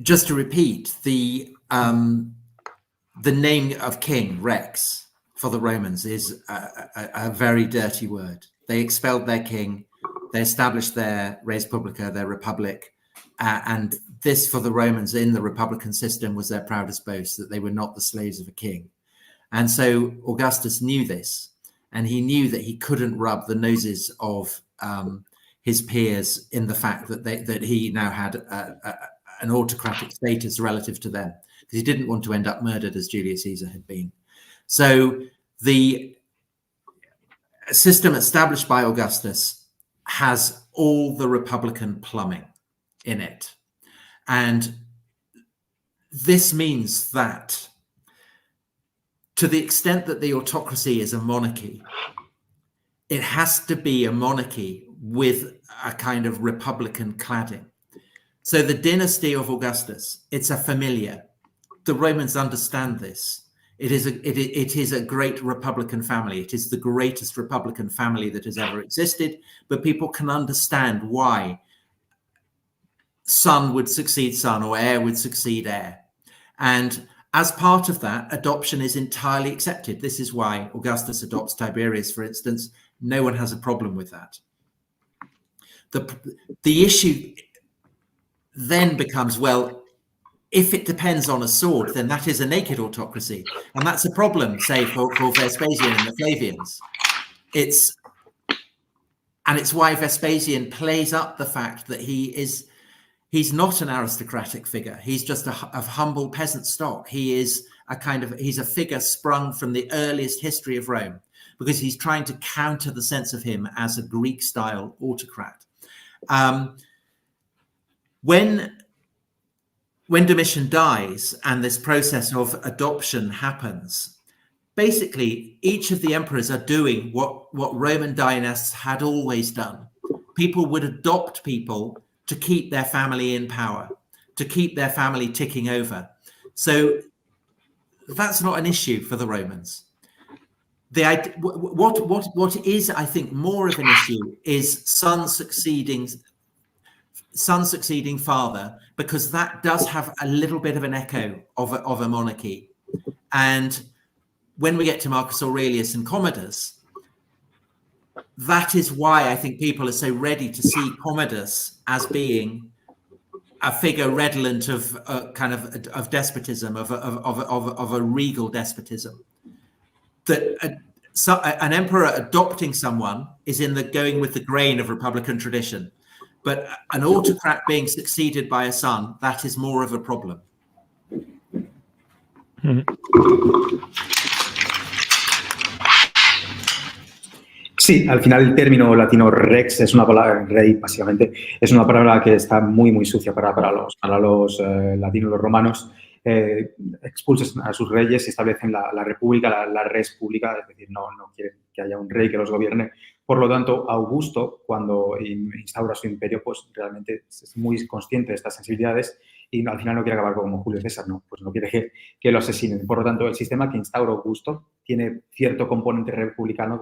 just to repeat, the name of king, Rex, for the Romans is a very dirty word. They expelled their king, they established their res publica, their republic, and this for the Romans in the republican system was their proudest boast, that they were not the slaves of a king. And so Augustus knew this, and he knew that he couldn't rub the noses of his peers in the fact that he now had an autocratic status relative to them, because he didn't want to end up murdered as Julius Caesar had been. So the system established by Augustus has all the republican plumbing in it. And this means that to the extent that the autocracy is a monarchy, it has to be a monarchy with a kind of republican cladding. So the dynasty of Augustus, it's a familiar. The Romans understand this. It is a great republican family. It is the greatest republican family that has ever existed, but people can understand why son would succeed son or heir would succeed heir. And as part of that, adoption is entirely accepted. This is why Augustus adopts Tiberius, for instance. No one has a problem with that. The issue then becomes, well, if it depends on a sword, then that is a naked autocracy. And that's a problem, say, for Vespasian and the Flavians. It's why Vespasian plays up the fact that he's not an aristocratic figure. He's just of humble peasant stock. He's a figure sprung from the earliest history of Rome, because he's trying to counter the sense of him as a Greek-style autocrat. When Domitian dies and this process of adoption happens, basically each of the emperors are doing what Roman dynasts had always done. People would adopt people to keep their family in power, to keep their family ticking over. So that's not an issue for the Romans. What is, I think, more of an issue is son succeeding father, because that does have a little bit of an echo of a monarchy. And when we get to Marcus Aurelius and Commodus, that is why I think people are so ready to see Commodus as being a figure redolent of of despotism, of a regal despotism. That an emperor adopting someone is in the going with the grain of republican tradition, but an autocrat being succeeded by a son, that is more of a problem. Sí, al final el término latino rex es una palabra, rey básicamente, es una palabra que está muy sucia para los latinos, los romanos. Expulsan a sus reyes y establecen la república, la res pública, es decir, no quieren que haya un rey que los gobierne. Por lo tanto, Augusto, cuando instaura su imperio, pues realmente es muy consciente de estas sensibilidades y al final no quiere acabar como Julio César, no, pues no quiere que lo asesinen. Por lo tanto, el sistema que instaura Augusto tiene cierto componente republicano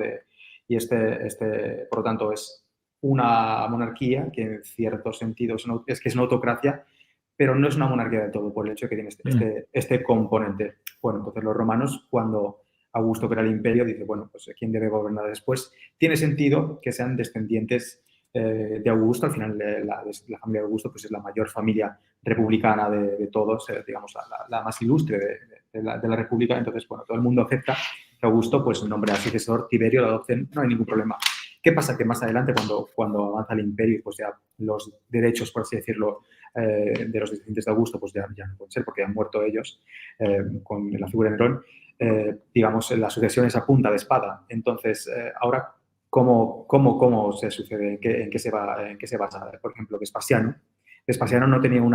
y por lo tanto, es una monarquía que en cierto sentido es una autocracia, pero no es una monarquía del todo por el hecho de que tiene este componente. Bueno, entonces los romanos, cuando Augusto crea el imperio, dice, bueno, pues ¿quién debe gobernar después? Tiene sentido que sean descendientes de Augusto. Al final, la familia de Augusto pues, es la mayor familia republicana de todos, digamos, la más ilustre de la República. Entonces, bueno, todo el mundo acepta que Augusto pues, nombre al sucesor, Tiberio, lo adopten, no hay ningún problema. ¿Qué pasa? Que más adelante, cuando avanza el imperio, pues ya los derechos, por así decirlo, de los descendientes de Augusto, pues ya no pueden ser porque han muerto ellos con la figura de Nerón. Digamos, la sucesión es a punta de espada. Entonces, ahora, ¿cómo se sucede? ¿En qué se basa? Por ejemplo, Vespasiano no tenía un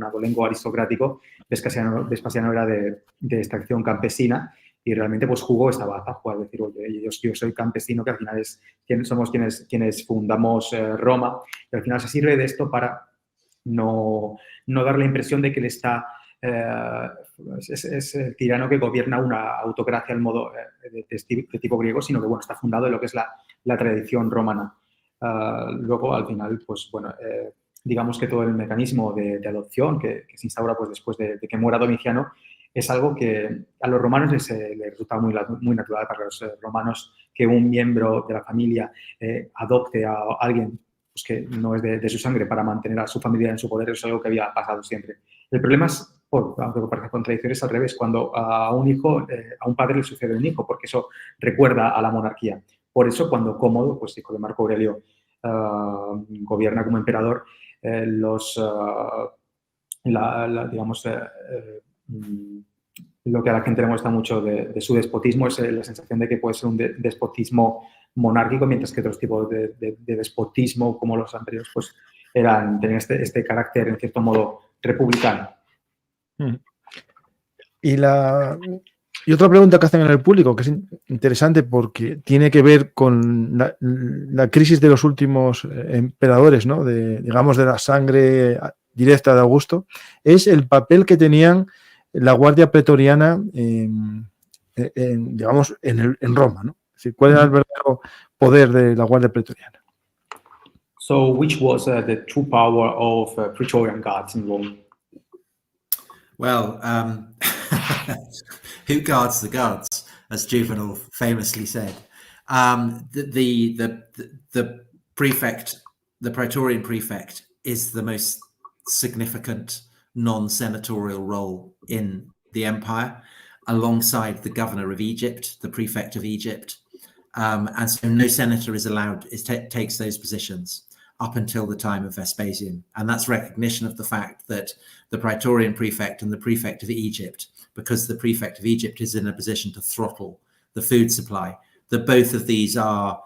abolengo aristocrático. Vespasiano era de extracción campesina y realmente pues jugó esta baza, jugó a decir, oye, yo soy campesino, que al final somos quienes fundamos Roma, y al final se sirve de esto para no dar la impresión de que él está es el tirano que gobierna una autocracia al modo de tipo griego, sino que bueno, está fundado en lo que es la tradición romana. Luego, al final, pues bueno, digamos que todo el mecanismo de adopción que se instaura pues, después de que muera Domiciano es algo que a los romanos les resulta muy natural. Para los romanos que un miembro de la familia adopte a alguien pues, que no es de su sangre para mantener a su familia en su poder, es algo que había pasado siempre. El problema es, aunque parezca contradictorio, es al revés, cuando a un padre le sucede un hijo, porque eso recuerda a la monarquía. Por eso, cuando Cómodo, pues hijo de Marco Aurelio, gobierna como emperador, digamos, lo que a la gente le molesta mucho de su despotismo es la sensación de que puede ser un despotismo monárquico, mientras que otros tipos de despotismo, como los anteriores, pues tenían este carácter, en cierto modo, republicano. Y otra pregunta que hacen en el público, que es interesante porque tiene que ver con la crisis de los últimos emperadores, ¿no? Digamos, de la sangre directa de Augusto, es el papel que tenían la Guardia Pretoriana, digamos, en Roma, ¿no? Es decir, ¿cuál era el verdadero poder de la Guardia Pretoriana? So, which was the true power of Praetorian Guards in Rome? Well, who guards the guards, as Juvenal famously said. The prefect, the Praetorian prefect, is the most significant non-senatorial role in the empire, alongside the governor of Egypt, the prefect of Egypt. And so no senator is allowed, takes those positions up until the time of Vespasian. And that's recognition of the fact that the Praetorian prefect and the prefect of Egypt, because the prefect of Egypt is in a position to throttle the food supply, that both of these are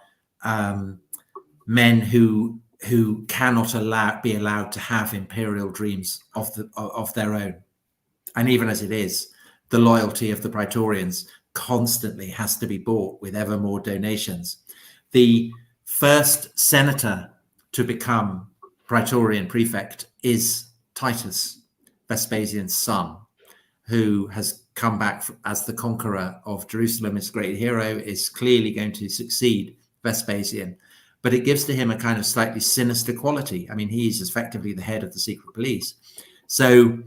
men who cannot be allowed to have imperial dreams of their own. And even as it is, the loyalty of the Praetorians constantly has to be bought with ever more donations. The first senator to become Praetorian prefect is Titus, Vespasian's son, who has come back as the conqueror of Jerusalem, his great hero, is clearly going to succeed Vespasian. But it gives to him a kind of slightly sinister quality. I mean, he's effectively the head of the secret police. So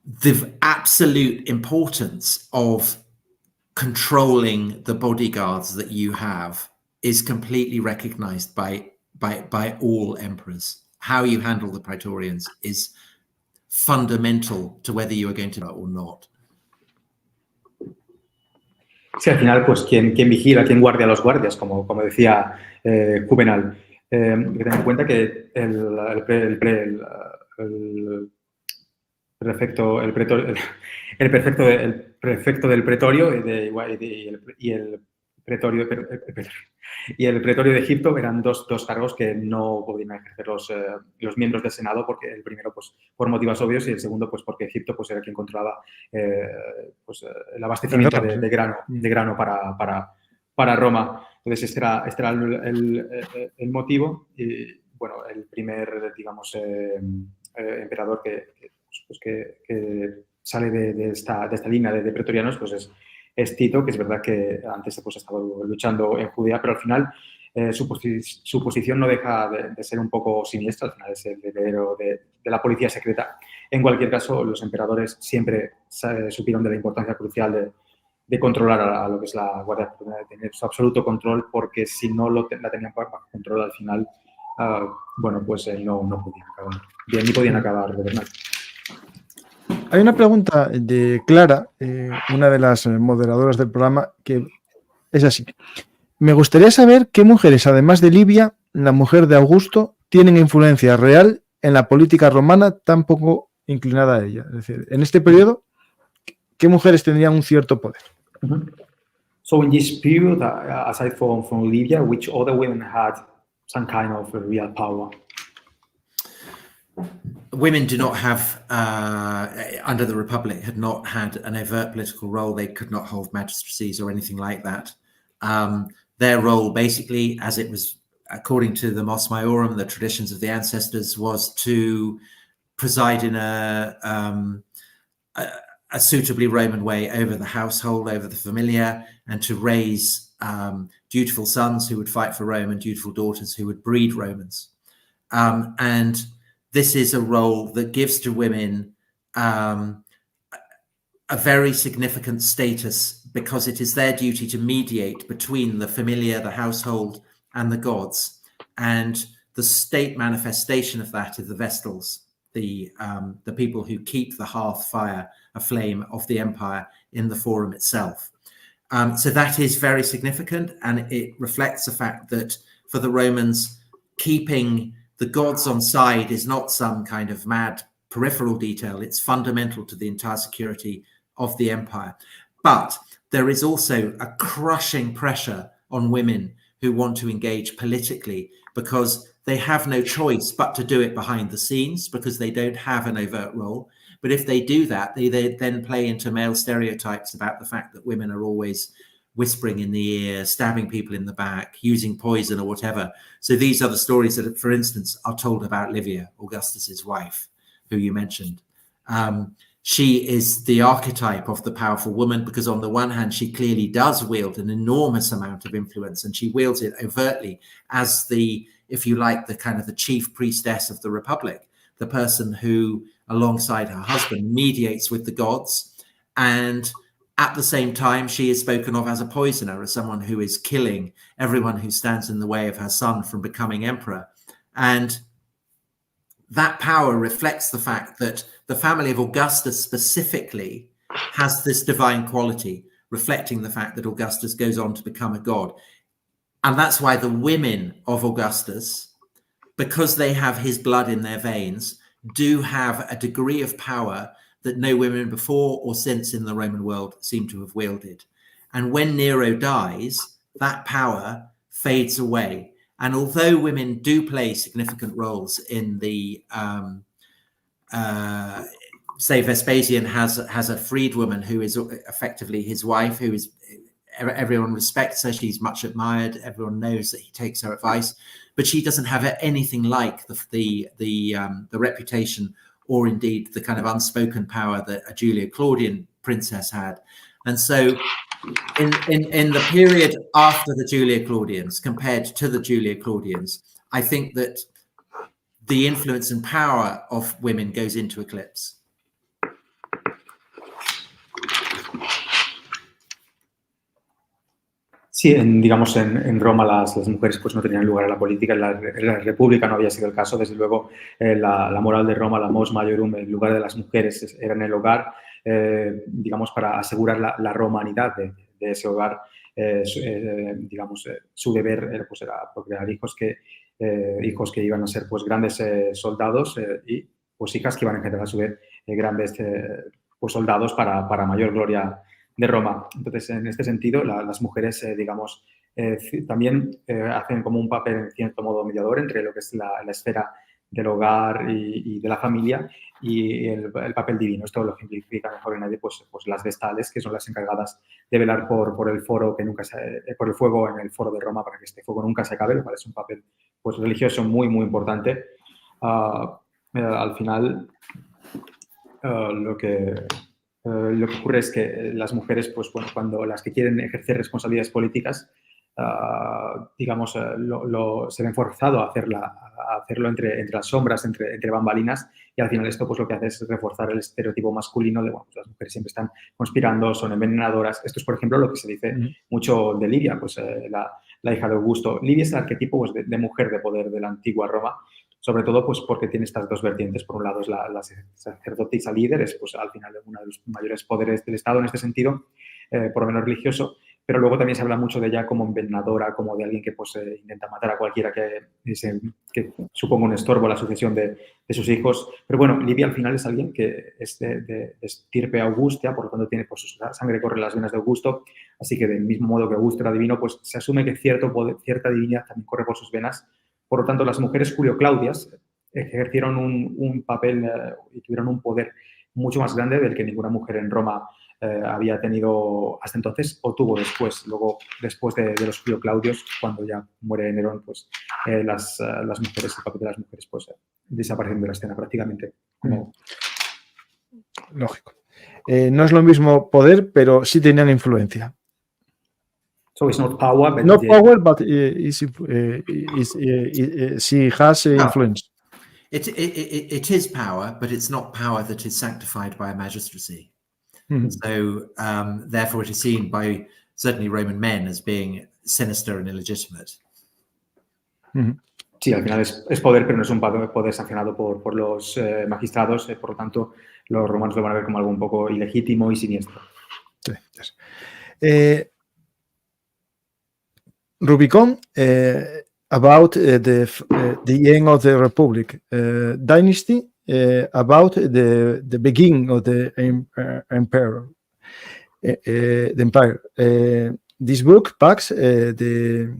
the absolute importance of controlling the bodyguards that you have is completely recognized by all emperors. How you handle the Praetorians is fundamental to whether you are going to or not. Sí, al final, pues, ¿quién vigila, quién guardia a los guardias? Como decía Juvenal. Hay que tener en cuenta que el prefecto del pretorio y el pretorio de Egipto eran dos cargos que no podían ejercer los miembros del Senado, porque el primero pues por motivos obvios y el segundo pues porque Egipto pues era quien controlaba el abastecimiento de grano para Roma. Entonces este era el motivo y bueno, el primer, digamos, emperador que sale de esta línea de pretorianos, pues es Tito, que es verdad que antes pues estaba luchando en Judea, pero al final su posición no deja de ser un poco siniestra, al final es el heredero de la policía secreta. En cualquier caso, los emperadores siempre supieron de la importancia crucial de controlar a lo que es la Guardia Republicana, de tener su absoluto control, porque si no la tenían bajo control al final, bueno, pues no podían acabar bien, ni podían acabar gobernando. Hay una pregunta de Clara, una de las moderadoras del programa, que es así. Me gustaría saber qué mujeres, además de Livia, la mujer de Augusto, tienen influencia real en la política romana tan poco inclinada a ella. Es decir, en este periodo, ¿qué mujeres tendrían un cierto poder? So in this period, aside from Livia, which other women had some kind of real power? Women do not have, under the Republic, had not had an overt political role. They could not hold magistracies or anything like that. Their role, basically, as it was according to the Mos Maiorum, the traditions of the ancestors, was to preside in a suitably Roman way over the household, over the familia, and to raise dutiful sons who would fight for Rome and dutiful daughters who would breed Romans. And this is a role that gives to women a very significant status, because it is their duty to mediate between the familia, the household, and the gods. And the state manifestation of that is the Vestals, the people who keep the hearth fire aflame of the empire in the forum itself. So that is very significant, and it reflects the fact that for the Romans, keeping the gods on side is not some kind of mad peripheral detail. It's fundamental to the entire security of the empire. But there is also a crushing pressure on women who want to engage politically, because they have no choice but to do it behind the scenes, because they don't have an overt role. But if they do that, they then play into male stereotypes about the fact that women are always whispering in the ear, stabbing people in the back, using poison or whatever. So these are the stories that, for instance, are told about Livia, Augustus's wife, who you mentioned. She is the archetype of the powerful woman, because on the one hand, she clearly does wield an enormous amount of influence, and she wields it overtly as the, if you like, the kind of the chief priestess of the Republic, the person who, alongside her husband, mediates with the gods. And at the same time, she is spoken of as a poisoner, as someone who is killing everyone who stands in the way of her son from becoming emperor. And that power reflects the fact that the family of Augustus specifically has this divine quality, reflecting the fact that Augustus goes on to become a god. And that's why the women of Augustus, because they have his blood in their veins, do have a degree of power that no women before or since in the Roman world seem to have wielded. And when Nero dies, that power fades away. And although women do play significant roles in the, say Vespasian has a freedwoman who is effectively his wife, who is, everyone respects her, she's much admired, everyone knows that he takes her advice, but she doesn't have anything like the reputation or indeed the kind of unspoken power that a Julio-Claudian princess had. And so in the period after the Julio-Claudians compared to the Julio-Claudians, I think that the influence and power of women goes into eclipse. Sí, digamos, en Roma las mujeres pues no tenían lugar en la política, en la República no había sido el caso. Desde luego, la moral de Roma, la Mos Maiorum, el lugar de las mujeres era en el hogar, digamos, para asegurar la romanidad de ese hogar. Digamos, su deber pues era procrear hijos que iban a ser pues grandes soldados y pues hijas que iban a engendrar a su vez grandes pues soldados para mayor gloria de Roma. Entonces, en este sentido, las mujeres, digamos, también hacen como un papel, en cierto modo, mediador entre lo que es la esfera del hogar y de la familia y el papel divino. Esto lo ejemplifica mejor que nadie pues las vestales, que son las encargadas de velar por el foro, por el fuego en el foro de Roma, para que este fuego nunca se acabe, lo cual es un papel pues religioso muy, muy importante. Al final, lo que ocurre es que las mujeres, pues bueno, cuando las que quieren ejercer responsabilidades políticas, digamos, se ven forzados a hacerlo entre las sombras, entre bambalinas, y al final esto pues lo que hace es reforzar el estereotipo masculino de, bueno, pues las mujeres siempre están conspirando, son envenenadoras. Esto es, por ejemplo, lo que se dice mucho de Livia, pues la hija de Augusto. Livia es el arquetipo pues, de mujer de poder de la antigua Roma, sobre todo pues porque tiene estas dos vertientes. Por un lado es la sacerdotisa líder, es pues al final uno de los mayores poderes del Estado en este sentido, por lo menos religioso, pero luego también se habla mucho de ella como envenenadora, como de alguien que pues, intenta matar a cualquiera que suponga un estorbo a la sucesión de sus hijos. Pero bueno, Livia al final es alguien que es de estirpe Augusta, por lo tanto tiene pues, su sangre corre en las venas de Augusto, así que del mismo modo que Augusto era divino, pues se asume que cierta divinidad también corre por sus venas. Por lo tanto, las mujeres Julio-Claudias ejercieron un papel y tuvieron un poder mucho más grande del que ninguna mujer en Roma había tenido hasta entonces o tuvo después. Luego, después de los Julio-Claudios, cuando ya muere Nerón, pues las mujeres, el papel de las mujeres, pues desaparecen de la escena prácticamente. Lógico. No es lo mismo poder, pero sí tenían influencia. So it's not power, but Not power, but she has influence. It is power, but it's not power that is sanctified by a magistracy. So therefore it is seen by certainly Roman men as being sinister and illegitimate. Sí, al final es poder, pero no es un poder sancionado por los magistrados, por lo tanto los romanos lo van a ver como algo un poco ilegítimo y siniestro. Sí, Rubicon, about the end of the Republic dynasty, about the beginning of the empire. This book packs the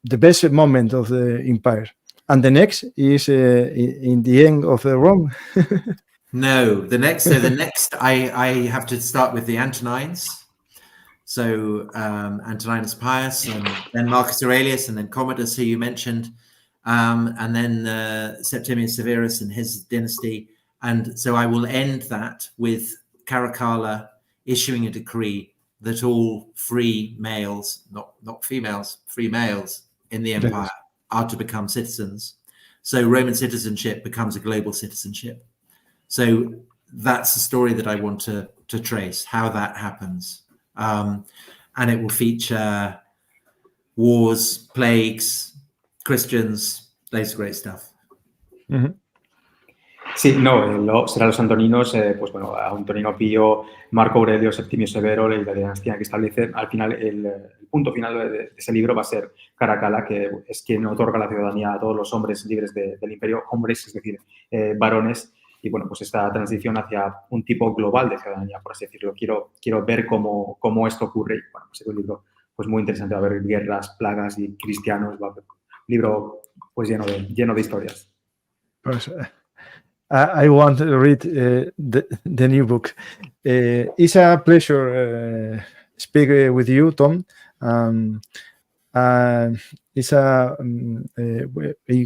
best moment of the empire, and the next is in the end of the Rome. No, the next I have to start with the Antonines. So Antoninus Pius, and then Marcus Aurelius, and then Commodus, who you mentioned, and then Septimius Severus and his dynasty. And so I will end that with Caracalla issuing a decree that all free males, not females, free males in the empire are to become citizens. So Roman citizenship becomes a global citizenship. So that's the story that I want to trace, how that happens. And it will feature wars, plagues, Christians, loads of great stuff. Sí, no, serán los antoninos, pues bueno, Antonino Pío, Marco Aurelio, Septimio Severo, la dinastía que establece. Al final, el punto final de ese libro va a ser Caracalla, que es quien otorga la ciudadanía a todos los hombres libres del imperio, hombres, es decir, varones. Y bueno, pues esta transición hacia un tipo global de ciudadanía, por así decirlo. Quiero ver cómo esto ocurre. Y bueno, pues es un libro pues muy interesante. Va a haber guerras, plagas y cristianos. Va a haber un libro pues lleno de historias. Pues, I want to read the new book. It's a pleasure speak with you, Tom. It's a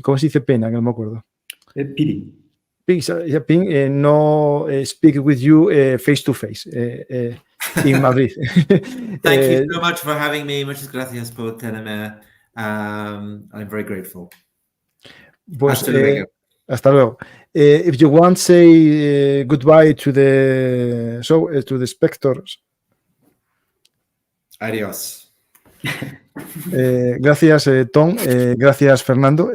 ¿cómo se dice pena? Que no me acuerdo. Pity. No speak with you face to face in Madrid. Thank you so much for having me. Muchas gracias por tenerme. I'm very grateful. Pues, hasta luego. If you want, say goodbye to the to the spectators. Adiós. Gracias, Tom. Gracias, Fernando,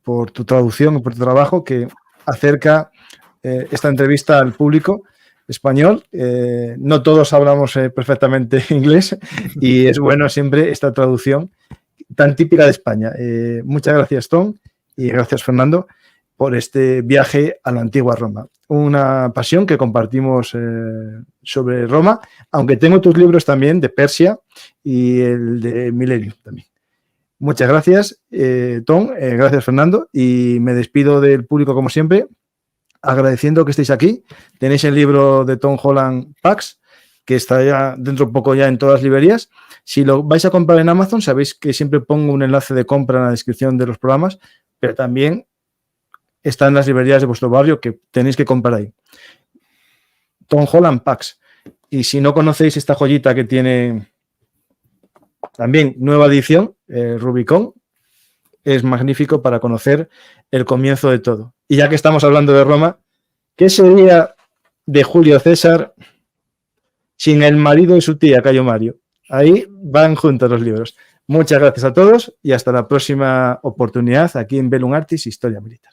por tu traducción y por tu trabajo que acerca esta entrevista al público español. No todos hablamos perfectamente inglés y es bueno siempre esta traducción tan típica de España. Muchas gracias, Tom, y gracias, Fernando, por este viaje a la antigua Roma. Una pasión que compartimos sobre Roma, aunque tengo tus libros también de Persia y el de Milenio también. Muchas gracias, Tom, gracias, Fernando, y me despido del público como siempre, agradeciendo que estéis aquí. Tenéis el libro de Tom Holland, Pax, que está ya dentro de poco ya en todas las librerías. Si lo vais a comprar en Amazon, sabéis que siempre pongo un enlace de compra en la descripción de los programas, pero también está en las librerías de vuestro barrio que tenéis que comprar ahí. Tom Holland Pax. Y si no conocéis esta joyita que tiene también nueva edición, Rubicon, es magnífico para conocer el comienzo de todo. Y ya que estamos hablando de Roma, ¿qué sería de Julio César sin el marido de su tía, Cayo Mario? Ahí van juntos los libros. Muchas gracias a todos y hasta la próxima oportunidad aquí en Bellum Artis Historia Militar.